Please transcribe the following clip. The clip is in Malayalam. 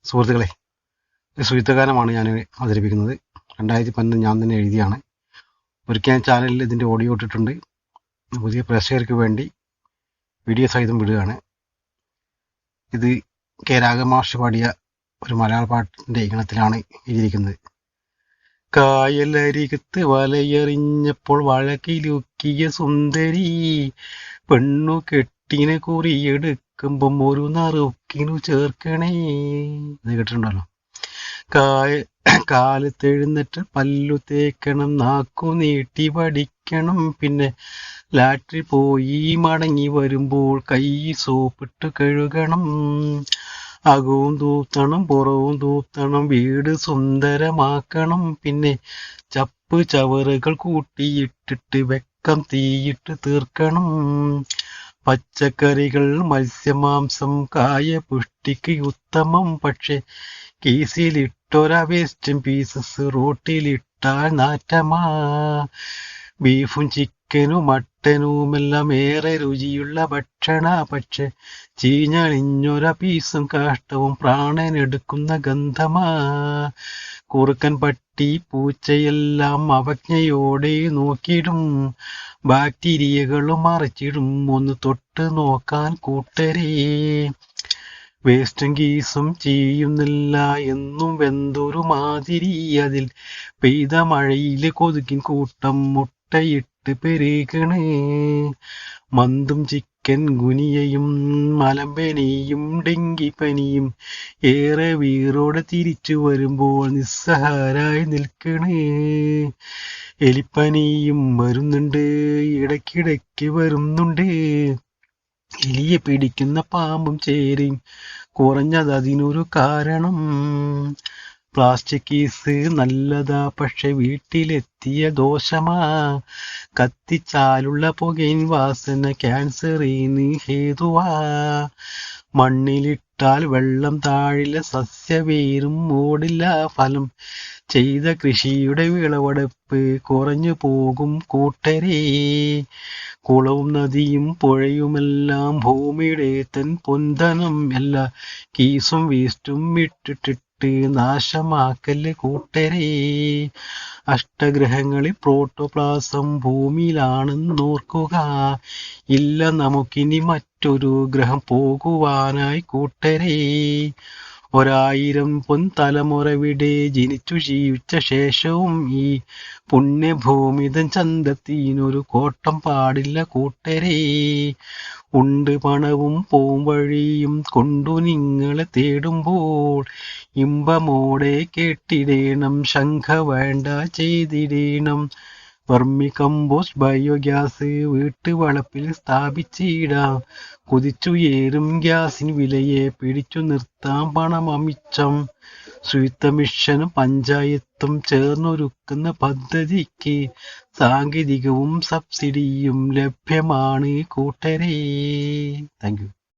സുഹൃത്തുക്കളെ, ഒരു ശുചിത്വഗാനമാണ് ഞാൻ അവതരിപ്പിക്കുന്നത്. 2015 ഞാൻ തന്നെ എഴുതിയാണ്. ഒരിക്കൽ ചാനലിൽ ഇതിൻ്റെ ഓഡിയോ ഇട്ടിട്ടുണ്ട്. പുതിയ പ്രേക്ഷകർക്ക് വേണ്ടി വീഡിയോ സഹിതം വിടുകയാണ്. ഇത് കെ രാഘമാഷ് പാടിയ ഒരു മലയാള പാട്ടിൻ്റെ ഈണത്തിലാണ് എഴുതിയിരിക്കുന്നത്. കായലരികത്ത് വലയെറിഞ്ഞപ്പോൾ വഴക്കിലുക്കിയ സുന്ദരി പെണ്ണു കെട്ടിനെ കുറിയെടുക്കുമ്പം ഒരു നറുക്കിനു ചേർക്കണേ. അത് കേട്ടിട്ടുണ്ടല്ലോ. കാലത്തെഴുന്നിട്ട് പല്ലു തേക്കണം, നാക്കു നീട്ടി വടിക്കണം, പിന്നെ ലാട്രി പോയി മടങ്ങി വരുമ്പോൾ കൈ സോപ്പിട്ട് കഴുകണം. അകവും തൂത്തണം, പുറവും തൂത്തണം, വീട് സുന്ദരമാക്കണം, പിന്നെ ചപ്പ് ചവറുകൾ കൂട്ടിയിട്ടിട്ട് വെക്കം തീയിട്ട് തീർക്കണം. പച്ചക്കറികൾ, മത്സ്യമാംസം, കായ പുഷ്ടിക്ക് ഉത്തമം. പക്ഷെ കീസിലിട്ടൊര വേസ്റ്റും പീസസ് റോട്ടിലിട്ടാൽ നാറ്റമാ. ബീഫും ചിക്കനും മട്ടനുമെല്ലാം ഏറെ രുചിയുള്ള ഭക്ഷണ. പക്ഷെ ചീഞ്ഞളിഞ്ഞൊര പീസും കാഷ്ടവും പ്രാണനെടുക്കുന്ന ഗന്ധമാ. കുറുക്കൻ, പട്ടി, പൂച്ചയെല്ലാം അവജ്ഞയോടെ നോക്കിയിടും. ബാക്ടീരിയകളും മറിച്ചിടും. ഒന്ന് തൊട്ട് നോക്കാൻ കൂട്ടരേ. വേസ്റ്റും കീസും ചെയ്യുന്നില്ല എന്നും വെന്തൊരു മാതിരി. അതിൽ പെയ്ത മഴയില് കൊതുകിൻ കൂട്ടം മുട്ടയിട്ട് പെരുകണ്. മന്തും ചിക്കൻ ഗുനിയയും മലമ്പനിയും ഡെങ്കിപ്പനിയും ഏറെ വീറോടെ തിരിച്ചു വരുമ്പോൾ നിസ്സഹാരായി നിൽക്കണ്. എലിപ്പനിയും വരുന്നുണ്ട്, ഇടയ്ക്കിടയ്ക്ക് വരുന്നുണ്ട്. എലിയെ പിടിക്കുന്ന പാമ്പും ചേരയും കുറഞ്ഞതതിനൊരു കാരണം. പ്ലാസ്റ്റിക് കീസ് നല്ലതാ, പക്ഷെ വീട്ടിലെത്തിയ ദോഷമാ. കത്തിച്ചാലുള്ള പുകയിൻ വാസന ക്യാൻസറിന് ഹേതുവാ. മണ്ണിലിട്ടാൽ വെള്ളം താഴില്ല, സസ്യവേരും ഓടില്ല. ഫലം ചെയ്ത കൃഷിയുടെ വിളവെടുപ്പ് കുറഞ്ഞു പോകും കൂട്ടരേ. കുളവും നദിയും പുഴയുമെല്ലാം ഭൂമിയുടെ തൻ പൊന്തനം. എല്ലാ കീസും വേസ്റ്റും ഇട്ടിട്ടിട്ട് നാശമാക്കല് കൂട്ടരേ. അഷ്ടഗ്രഹങ്ങളിൽ പ്രോട്ടോപ്ലാസം ഭൂമിയിലാണെന്നോർക്കുക. ഇല്ല നമുക്കിനി മറ്റൊരു ഗ്രഹം പോകുവാനായി കൂട്ടരേ. 1000 പൊൻതലമുറവിടെ ജനിച്ചു ജീവിച്ച ശേഷവും ഈ പുണ്യഭൂമിതൻ ചന്തത്തിനൊരു കോട്ടം പാടില്ല കൂട്ടരേ. ഉണ്ട് പണവും പോം വഴിയും കൊണ്ടു നിങ്ങളെ തേടുമ്പോൾ ഇമ്പമോടെ കേട്ടിടേണം, ശങ്ക വേണ്ട ചെയ്തിടേണം. വെർമി കമ്പോസ്റ്റ്, ബയോഗ്യാസ് വീട്ടുവളപ്പിൽ സ്ഥാപിച്ചിടാം. കുതിച്ചുയരും ഗ്യാസിൻ വിലയെ പിടിച്ചു നിർത്താം പണമമിച്ചം. ശുചിത്വ മിഷനും പഞ്ചായത്തും ചേർന്നൊരുക്കുന്ന പദ്ധതിക്ക് സാങ്കേതികവും സബ്സിഡിയും ലഭ്യമാണ് കൂട്ടരേ. Thank you.